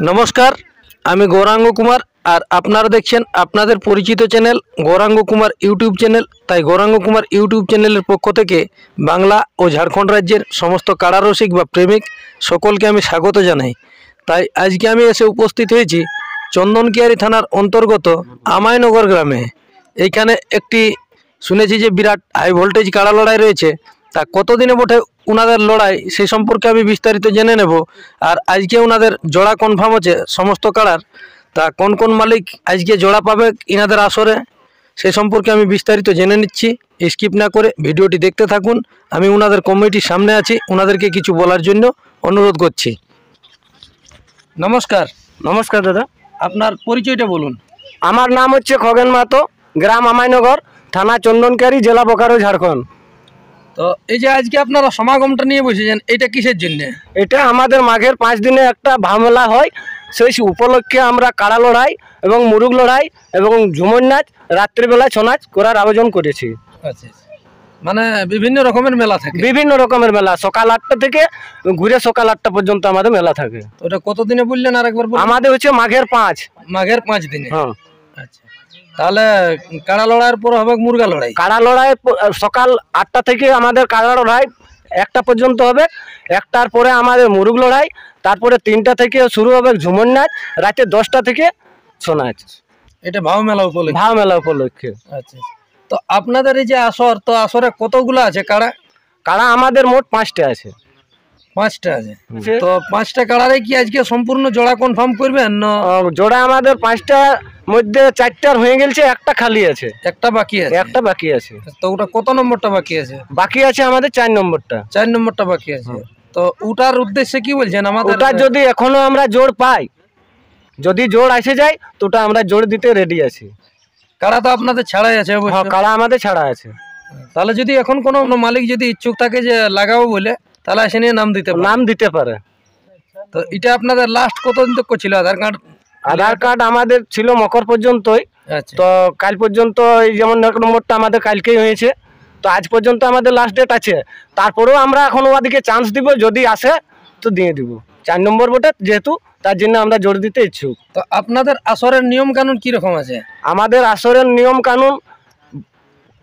नमस्कार आमी गौरांग कुमार और आपनारा देखছেন আপনাদের পরিচিত channel Gauranga Kumar YouTube channel. তাই গৌরাঙ্গ কুমার ইউটিউব চ্যানেলের পক্ষ থেকে বাংলা ও ঝাড়খণ্ড রাজ্যের সমস্ত কাড়ারসিক বা প্রেমিক সকলকে আমি স্বাগত জানাই। তাই আজকে আমি এসে উপস্থিত হয়েছি চন্দনকিয়ারি থানার অন্তর্গত আমাইনগর গ্রামে। এইখানে একটি শুনেছি যে বিরাট হাই ভোল্টেজ কাড়া লড়াই রয়েছে। তা কতদিনে বটে ওনাদের লড়াই সেই সম্পর্কে আমি বিস্তারিত জেনে নেব। আর আজকে ওনাদের জোড়া কনফার্ম আছে সমস্ত কাড়ার। তা কোন কোন মালিক আজকে জোড়া পাবে ইনাদের আসরে সেই সম্পর্কে আমি বিস্তারিত জেনে নিচ্ছি। স্কিপ না করে ভিডিওটি দেখতে থাকুন। আমি ওনাদের কমিটির সামনে আছি, ওনাদেরকে কিছু বলার জন্য অনুরোধ করছি। নমস্কার। নমস্কার দাদা, আপনার পরিচয়টা বলুন। আমার নাম হচ্ছে খগেন মাহাতো, গ্রাম আমাইনগর, থানা চন্দনকিয়ারি, জেলা বোকারো, ঝাড়খণ্ড। তো এই যে আজকে আপনারা সমাগমটা নিয়ে বসেছেন, এটা কিসের জন্য? এটা আমাদের মাঘের 5 দিনে একটা ভামেলা হয়, সেই উপলক্ষে আমরা কাড়া লড়াই এবং মুরুগ লড়াই এবং ঝুমুর নাচ, রাত্রিবেলা ছৌ নাচ করার আয়োজন করেছি। আচ্ছা, মানে বিভিন্ন রকমের মেলা থাকে? বিভিন্ন রকমের মেলা, সকাল 8টা থেকে ঘুরে সকাল 8টা পর্যন্ত আমাদের মেলা থাকে। ওটা কতদিনে বললেন আরেকবার? আমাদের হচ্ছে মাঘের 5। মাঘের 5 দিনে? হ্যাঁ। আচ্ছা, তাহলে কাড়া লড়াইয়ের পর হবে মুরগা লড়াই? কাড়া লড়াই সকাল 8টা থেকে আমাদের কাড়া লড়াই 1টা পর্যন্ত হবে। 1টার পরে আমাদের মুরুগ লড়াই, তারপরে 3টা থেকে শুরু হবে ঝুমুর নাচ, রাতে 10টা থেকে ছৌ নাচ। এটা ভাও মেলা উপলক্ষে? ভাও মেলা উপলক্ষে। আচ্ছা, তো আপনাদের এই যে আসর, তো আসরে কতগুলো আছে কাড়া? কাড়া আমাদের মোট 5টা আছে। 5টা আছে। তো 5টা কাড়ারে কি আজকে সম্পূর্ণ জোড়া কনফার্ম করবেন না? জোড়া আমাদের 5টার মধ্যে 4টার হয়ে গেছে, একটা খালি আছে। একটা বাকি আছে? একটা বাকি আছে। তো ওটা কত নম্বরটা বাকি আছে? বাকি আছে আমাদের 4 নম্বরটা। 4 নম্বরটা বাকি আছে। তো ওটার উদ্দেশ্যে কি বলছেন আমাদের? ওটা যদি এখনো আমরা জোড় পাই, যদি জোড় আসে যায় তো ওটা আমরা জোড় দিতে রেডি আছি। কাড়া তো আপনাদের ছাড়াই আছে? হ্যাঁ, কাড়া আমাদের ছাড়া আছে। তাহলে যদি এখন কোনো মালিক যদি ইচ্ছুক থাকে যে লাগাবো বলে, তাহলে এসে নিয়ে নাম দিতে পারে। তো এটা আপনাদের লাস্ট কতদিন তক ছিল আধার কার্ড? আধার কার্ড আমাদের ছিল মকর পর্যন্তই। তো কাল পর্যন্ত এই যেমন 1 নম্বরটা আমাদের কালকেই হয়েছে, তো আজ পর্যন্ত আমাদের লাস্ট ডেট আছে। তারপরেও আমরা এখন ওদিকে চান্স দিব, যদি আসে তো দিয়ে দিব। 4 নম্বর বটে যেহেতু, তার জন্য আমরা জোর দিতে ইচ্ছুক। তো আপনাদের আসরের নিয়ম কানুন কিরকম আছে? আমাদের আসরের নিয়ম কানুন,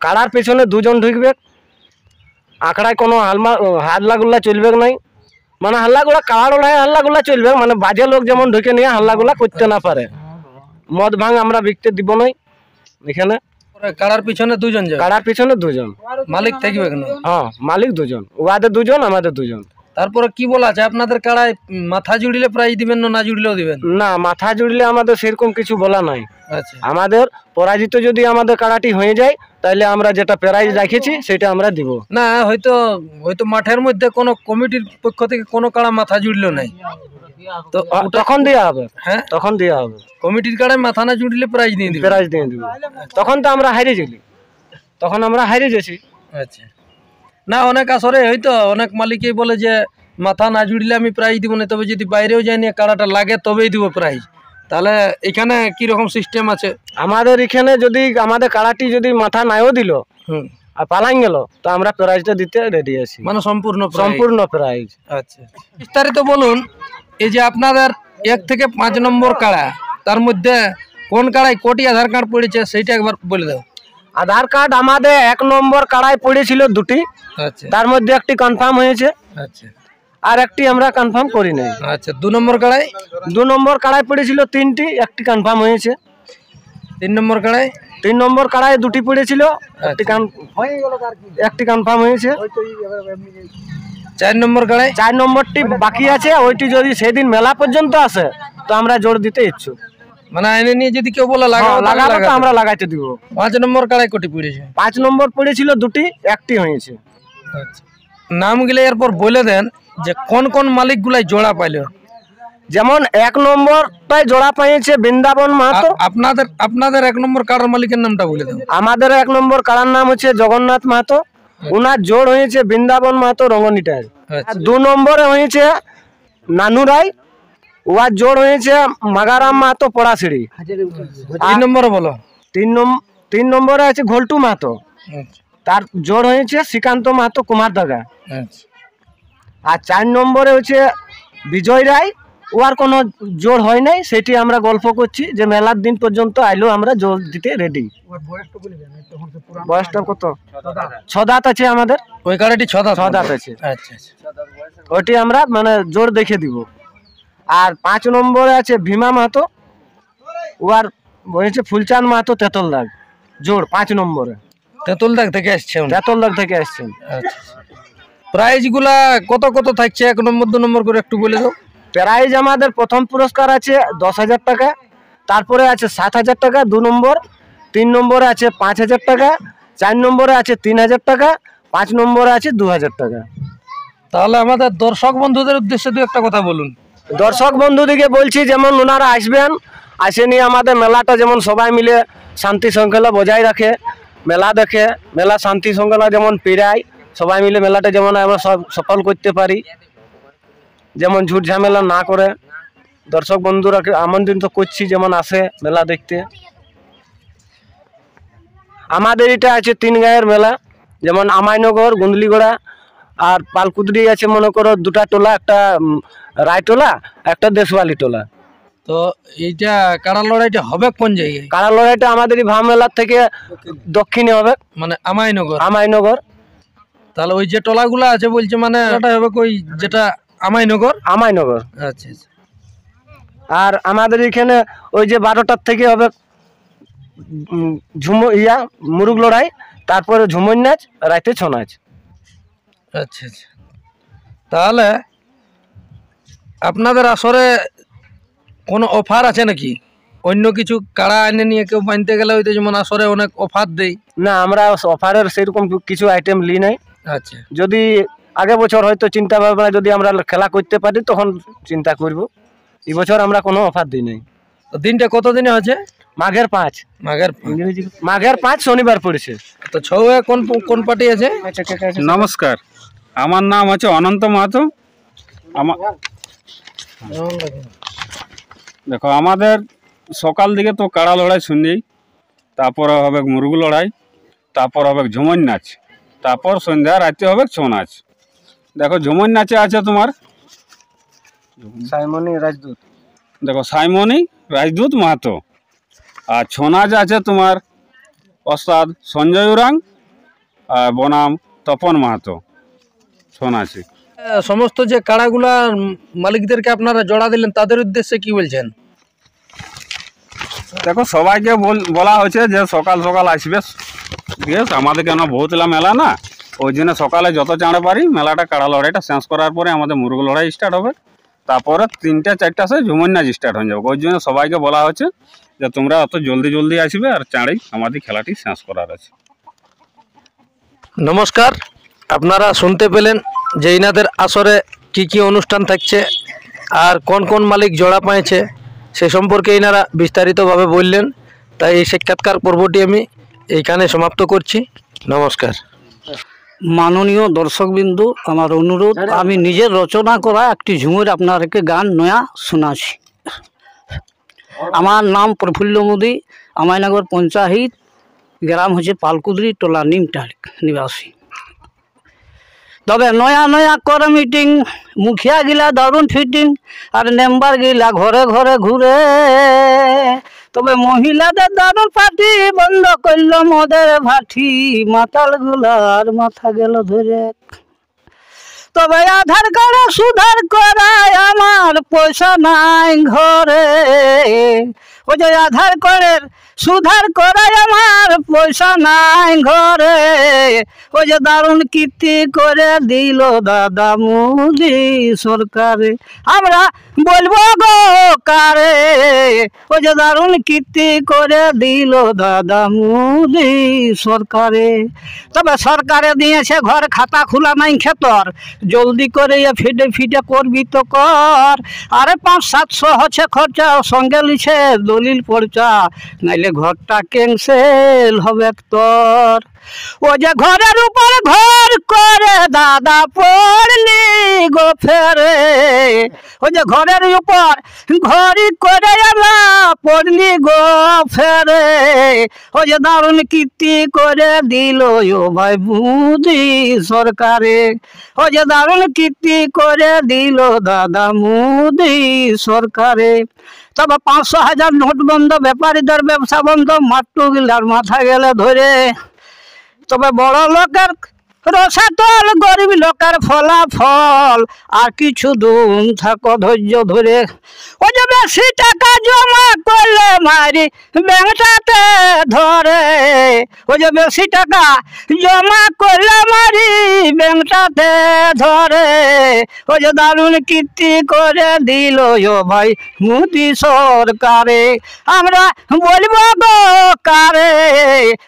কাড়ার পেছনে 2 জন ঢুকবে, আখড়ায় কোনো হাল্লাগুল্লা চলবে নাই। মানে হাল্লাগুলা কাড়া লড়াই হাল্লাগুলা চলবে, মানে বাজে লোক যেমন ঢুকে নিয়ে হাল্লাগুলা করতে না পারে। মদ ভাঙ আমরা বিকতে দিব নাই এখানে। কাড়ার পিছনে 2 জন? কাড়ার পিছনে 2 জন মালিক থাকবে কেন? হ্যাঁ, মালিক 2 জন, ওদের 2 জন, আমাদের 2 জন। তারপরে কি বলা আছে আপনাদের কাড়ায় মাথা জুড়িলে প্রাইজ দিবেন না জুড়লেও দিবেন? না, মাথা জুড়লে আমাদের সেরকম কিছু বলা নাই। আচ্ছা, আমাদের পরাজিত যদি আমাদের কাড়াটি হয়ে যায় তাহলে আমরা যেটা প্রাইজ রেখেছি সেটা আমরা দিব। না, হয়তো মাঠের মধ্যে কোনো কমিটির পক্ষ থেকে কোনো কাড়া মাথা জুড়লো নাই, তো তখন দেওয়া হবে। হ্যাঁ, তখন দেওয়া হবে। কমিটির কাড়ায় মাথা না জুড়লে প্রাইজ দিয়ে দিব? প্রাইজ দিয়ে দিব। তখন তো আমরা হারিয়ে গেছি, তখন আমরা হারিয়ে গেছি। আচ্ছা, না অনেক আসরে হয়তো অনেক মালিকই বলে যে মাথা না জুড়লে আমি প্রাইজ দিব না, তবে যদি বাইরেও যাই নিয়ে কাড়াটা লাগে তবেই দিব প্রাইজ। তাহলে এখানে কি রকম সিস্টেম আছে? আমাদের এখানে যদি আমাদের কাড়াটি যদি মাথা নাইও দিল আর পালাই গেল, তো আমরা প্রাইজটা দিতে রেডি আছি, মানে সম্পূর্ণ প্রাইজ। আচ্ছা, বিস্তারিত বলুন। এই যে আপনাদের 1 থেকে 5 নম্বর কাড়া, তার মধ্যে কোন কাড়ায় কোটি আধার কার্ড পড়েছে সেইটা একবার বলে দাও। আধার কার্ড আমাদের 1 নম্বর কাড়ায় পড়েছিল 2টি। আচ্ছা, তার মধ্যে একটি কনফার্ম হয়েছে। আচ্ছা, আর একটি আমরা কনফার্ম করি নাই। আচ্ছা, 2 নম্বর কাড়ায়? 2 নম্বর কাড়ায় পড়েছিল 3টি, একটি কনফার্ম হয়েছে। 3 নম্বর কাড়ায়? 3 নম্বর কাড়ায় 2টি পড়েছিল, একটি কনফার্ম হয়েছে। 4 নম্বর কাড়ায়? 4 নম্বরটি বাকি আছে, ওইটি যদি সেদিন মেলা পর্যন্ত আসে তো আমরা জোর দিতে ইচ্ছুক। মানে আইনে নিয়ে যদি কেউ বলে লাগাবো তো আমরা লাগাইতে দিব। 5 নম্বর কাড়ায় কোটি পড়েছে? 5 নম্বর পড়েছিল 2টি, একটি হয়েছে। আচ্ছা, নামগুলো এরপর বলে দেন যে কোন কোন মালিক গুলাই জোড়া পাইল। যেমন 1 নম্বরটাই জোড়া পাইছে বৃন্দাবন মাহাতো। আপনাদের 1 নম্বর কাড়ার মালিকের নামটা বলে দেন। আমাদের 1 নম্বর কাড়ার নাম হচ্ছে জগন্নাথ মাহাতো, উনার জোড় হয়েছে বৃন্দাবন মাহাতো রঙ্গনিটায়। আচ্ছা। 2 নম্বরে হয়েছে নানু রায়, ওয়ার জোর হয়েছে মাগারাম মাহাতো পড়াশিড়ি। 3 নম্বরে বলো। 3 নম্বরে আছে ঘোলটু মাহাতো, আচ্ছা তার জোর হয়েছে শ্রীকান্ত মাহাতো কুমারদাগা। আচ্ছা আর 4 নম্বরে হচ্ছে বিজয় রায়, ওর কোনো জোর হয় নাই, সেটি আমরা গল্প করছি যে মেলার দিন পর্যন্ত আইলেও আমরা জোর দিতে রেডি। বয়সটা কত? 6 দাঁত আছে আমাদের, ওই কাড়াটি 6 দাঁত 6 দাঁত আছে। আচ্ছা আচ্ছা ওটি আমরা মানে জোর দেখে দিব। আর 5 নম্বরে আছে ভীমা মাহাতো, ওর হয়েছে ফুলচাঁদ মাহাতো তেতলদাগ, জোর 5 নম্বরে। তেঁতুলদাগ থেকে আসছে উনি। তেতলদাগ থেকে আসছেন। আচ্ছা প্রাইজ গুলা কত কত থাকছে? 1 নম্বর 2 নম্বর করে একটু বলে দাও। প্রাইজ আমাদের প্রথম পুরস্কার আছে 10,000 টাকা, তারপরে আছে 7,000 টাকা 2 নম্বর, 3 নম্বরে আছে 5,000 টাকা, 4 নম্বরে আছে 3,000 টাকা, 5 নম্বরে আছে 2,000 টাকা। তাহলে আমাদের দর্শক বন্ধুদের উদ্দেশ্যে দু একটা কথা বলুন। দর্শক বন্ধুদিকে বলছি যেমন ওনারা আসবেন, আসে নিয়ে আমাদের মেলাটা যেমন সবাই মিলে শান্তি শৃঙ্খলা বজায় রাখে, মেলা দেখে, মেলা শান্তি শৃঙ্খলা যেমন পেরায়, সবাই মিলে মেলাটা যেমন আমরা সফল করতে পারি, যেমন ঝুট ঝামেলা না করে। দর্শক বন্ধুরা আমন্ত্রিত করছি যেমন আসে মেলা দেখতে। আমাদের এটা আছে 3 গাঁয়ের মেলা, যেমন আমাইনগর, গুন্দলিগড়া আর পালকুদরি আছে মনে করো 2টা টোলা, একটা রায়টোলা, একটা দেশওয়ালি টোলা। তো এইটা কাড়া লড়াইটা হবে কোন জায়গায়? কাড়া লড়াইটা আমাদের এই ভাম মেলার থেকে দক্ষিণে হবে, মানে আমাইনগর। আমাইনগর। তাহলে ওই যে টলাগুলা আছে বলছে মানে ওটা হবে কই, যেটা আমাইনগর? আমাইনগর। আচ্ছা আচ্ছা। আর আমাদের এখানে ওই যে 12টার থেকে হবে মুরুগ লড়াই, তারপরে ঝুমুর নাচ, রাতে ছৌ নাচ। আচ্ছা আচ্ছা। তাহলে আপনাদের আসরে কোনো অফার আছে নাকি? অন্য কিছু কাড়া এনে নিয়ে কেউ বানতে গেলে হয়তো যেমন আসরে অনেক অফার দেই। না, আমরা অফারের সেরকম কিছু আইটেম লি নাই। আচ্ছা। যদি আগে বছর হয়তো চিন্তা ভাবনা যদি আমরা খেলা করতে পারি তখন চিন্তা করব। এই বছর আমরা কোনো অফার দিই নাই। তো দিনটা কত দিনে আছে? মাঘের 5। মাঘের 5 শনিবার পড়েছে। তো ছৌয়ে কোন কোন পার্টি আছে? নমস্কার, আমার নাম হচ্ছে অনন্ত মাহাতো। দেখো আমাদের সকাল দিকে তো কাড়া লড়াই শুনলেই, তারপরে হবে মুরগু লড়াই, তারপর হবে ঝুমর নাচ, তারপর সন্ধ্যা রাতে হবে ছৌ নাচ। দেখো ঝুমর নাচে আছে তোমার সাইমনি রাজদূত, দেখো সাইমনি রাজদূত মাহাতো। আর ছৌ নাচ আছে তোমার ওস্তাদ সঞ্জয় উরাং আর বনাম তপন মাহাতো ছৌ নাচে। সমস্ত যে কাড়াগুলা মালিকদেরকে আপনারা জোড়া দিলেন তাদের উদ্দেশ্যে কি বলছেন? দেখো সবাইকে বলা হয়েছে যে সকাল সকাল আসবে, ঠিক আছে? আমাদের কেন বহুতলা মেলা না, ওই জন্য সকালে যত চাঁড়ে পারি মেলাটা কাড়া লড়াইটা শেষ করার পরে আমাদের মুরগ লড়াই স্টার্ট হবে, তারপরে 3টা 4টা সে ঝুমর নাচ স্টার্ট হয়ে যাবে। ওই জন্য সবাইকে বলা হচ্ছে যে তোমরা অত জলদি আসবে আর চাঁড়েই আমাদের খেলাটি শেষ করার আছে। নমস্কার, আপনারা শুনতে পেলেন যে ইনাদের আসরে কি কি অনুষ্ঠান থাকছে আর কোন কোন মালিক জোড়া পাইছে সে সম্পর্কে ইনারা বিস্তারিতভাবে বললেন। তাই এই সাক্ষাৎকার পর্বটি আমি এইখানে সমাপ্ত করছি। নমস্কার। মাননীয় দর্শকবিন্দু, আমার অনুরোধ, আমি নিজের রচনা করা একটি ঝুমুর আপনাদেরকে গান নয়া শোনাচ্ছি। আমার নাম প্রফুল্ল মোদী, আমাইনগর পঞ্চায়েত, গ্রাম হচ্ছে পালকুদরি, টোলা নিমটাল নিবাসী। তবে নয়া নয়া করে মিটিং, মুখিয়া গিলা দারুণ ফিটিং, আর মেম্বার গিলা ঘরে ঘরে ঘুরে। তবে মহিলাদের দারুণ পার্টি, বন্ধ করল মদের ভাটি, মাতাল গুলার মাথা গেল ধরে। তবে আধার কার্ডে সুধার করায় আমার পয়সা নাই ঘরে। ওই যে আধার কার্ডের সুধার করায় আমার পয়সা নাই ঘরে। ওই যে দারুণ কীর্তি করে দিল দাদা মোদি সরকারে, আমরা বলবো গো কারে। ওই যে দারুণ কীর্তি করে দিল দাদা মোদি সরকারে। তবে সরকারে দিয়েছে ঘর খাতা খোলা নাই খেতর, জলদি করে ফিটে ফিটে করবি তো কর। আরে 500-700 হচ্ছে খরচা, সঙ্গে লিছে দলিল পর্চা, নাইলে ঘরটা ক্যান্সেল হবে তোর। ও যে ঘরের উপর ঘর করে দাদা পড়লি ফেরে ওই যে ঘরের উপর ঘড়ি করে আমরা পড়লি গো ফেরে ওই যে দারুণ কীর্তি করে দিল ও ভাই মোদি সরকারে ওই যে দারুণ কীর্তি করে দিল দাদা মোদি সরকারে তবে 500,000 নোট বন্ধ ব্যাপারীদের ব্যবসা বন্ধ মাট্টু গিলার মাথা গেলে ধরে তবে বড় লোকের রসাতল গরিব লোকের ফলাফল আর কিছু দিন থাকো ধৈর্য ধরে ওই যে বেশি টাকা জমা করলে মারি ব্যাংকটাতে ধরে ওই যে বেশি টাকা জমা করলে মারি ব্যাংকটাতে ধরে ওই যে দারুণ কীর্তি করে দিল ও ভাই মোদি সরকারে আমরা বলবো গো কারে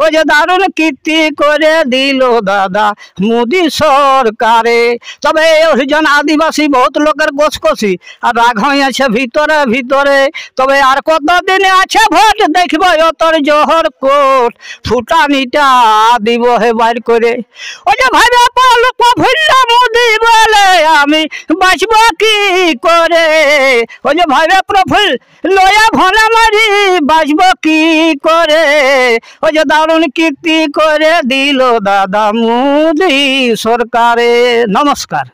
ওই যে দারুণ কীর্তি করে দিল দাদা মোদি সরকারে তবে হরিজন আদিবাসী বহুত লোকের গোসকষি আর রাগ হয়েছে ভিতরে ভিতরে তবে আর কতদিন আছে ভোট দেখব তোর জোহর কোট ফুটানিটা দিব হে বাইর করে ওই যে ভাই প্রফুল্ল মোদি বলে আমি বাঁচব কি করে ওই যে ভাই প্রফুল্ল লয়া ভনা মারি বাঁচব কি করে ওই যে দারুণ কীর্তি করে দিল দাদা মোদি সরকারে নমস্কার।